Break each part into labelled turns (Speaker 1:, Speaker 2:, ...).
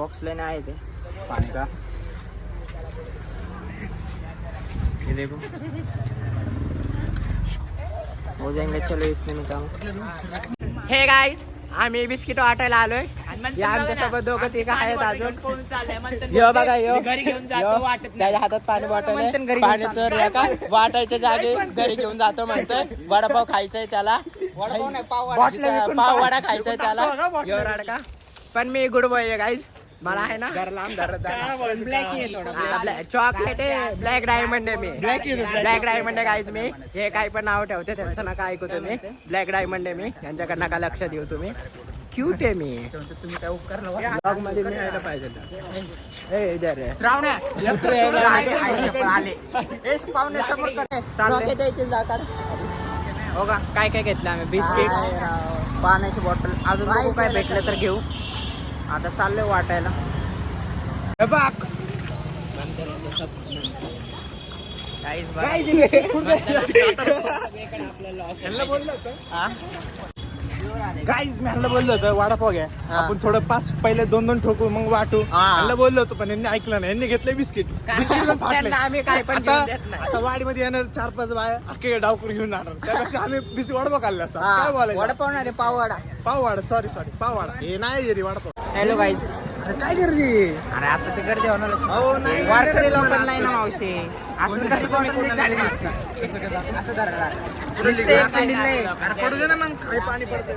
Speaker 1: Box लेने आए थे पानी का। ये देखो हो जाएंगे, चलो इसमें निकालो। हे गाइस, आम्ही बिस्किट वाटायला आलोय। या आमच्यासोबत दोघं तिघं आहेत अजून। यो बघा यो त्याच्या हातात पाणी बॉटल आहे, पाणी चोरलं का वाटायच्या जागी घरी घेऊन जातो म्हणतोय। वडापाव खायचाय त्याला, पाव वडा खायचाय त्याला यो रडका। पण मी गुड बॉय आहे गाईज, मला आहे ना चॉकलेट आहे, ब्लॅक डायमंड आहे मी, ब्लॅक डायमंड आहे गाईज मी। हे काही पण नाव ठेवते त्यांचं नका ऐकू तुम्ही, ब्लॅक डायमंड आहे मी, यांच्याकडे नका लक्ष देऊ तुम्ही। क्यूट आहे मी, तुम्ही काय उपकार ब्लॉग मध्ये मी यायला पाहिजे हो का। काय काय घेतलं आम्ही, बिस्किट, पाण्याची बॉटल, अजून बघू काय भेटलं तर घेऊ। आता चाललोय वाटायला।
Speaker 2: गाईज मी ह्यांना बोललो होतं वडापाव घ्या, आपण थोडं 5 पहिले 2 ठोकू मग वाटू ह्यांना बोललो होतो, पण यांनी ऐकलं नाही, यांनी घेतलं बिस्किट पण फाटले।
Speaker 1: आम्ही काय पण
Speaker 2: आता वाडीमध्ये येणार 4-5 बाय अख्खे डावकूर घेऊन जाणार, त्यापेक्षा आम्ही बिस्किट वडापाव खाल्ले असतात। काय बोलायचं,
Speaker 1: वडापाव नाही रे, पाववाडा,
Speaker 2: पाववाडा, सॉरी पाववाडा, हे नाही रे वडापाव।
Speaker 1: हॅलो गाईज,
Speaker 2: काय करते,
Speaker 1: अरे आता ते गर्दी होणार
Speaker 2: हो नाही
Speaker 1: वारकरी लोक नाही ना मावशी, असं कसं तुम्ही
Speaker 2: पडू दे ना मग, काही पाणी पडते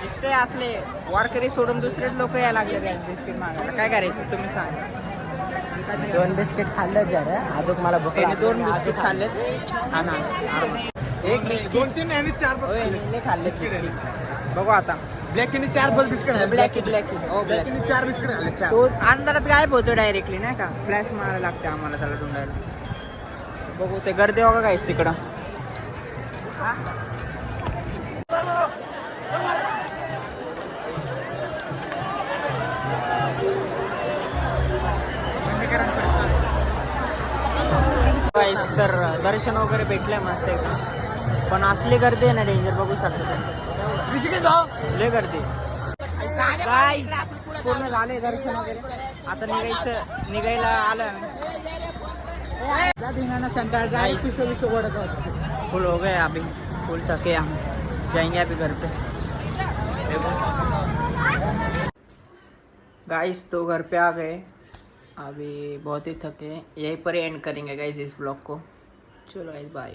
Speaker 1: दिसते असले वारकरी सोडून दुसरे लोक यायला लागले बिस्किट मागायला। काय करायचं तुम्ही सांगा। 2 बिस्किट खाल्ले जरा, अजून मला भूक लागली। 2 बिस्किट खाल्लेत, हा ना, एक बिस्किट
Speaker 2: 2-3 आणि 4-5
Speaker 1: खाल्ले बिस्किट। बघू आता,
Speaker 2: ब्लॅक आणि 4 बिस्किट आहे,
Speaker 1: ब्लॅक
Speaker 2: हो ब्लॅक आणि 4 बिस्किट आहे, 4
Speaker 1: तो अंधारात गायब होतो डायरेक्टली नाही का, फ्लॅश मारायला लागते आम्हाला त्याला ढूंढायला। बघू ते गर्दी बघा गाईस तिकडं। तर दर्शन वगैरे भेटलंय मस्त एकदम, पण असली गर्दी आहे ना डेंजर, बघू शकतो लय गर्दी। पूर्ण झाले दर्शन वगैरे, आता निघायला आलं। फुल हो गए अभी, फुल थके हम, जाएंगे अभी घर पे। गाइस तो घर पे आ गए, अभी बहुत ही थके, यहीं पर एंड करेंगे गाइस इस ब्लॉग को। चलो गाइस बाय।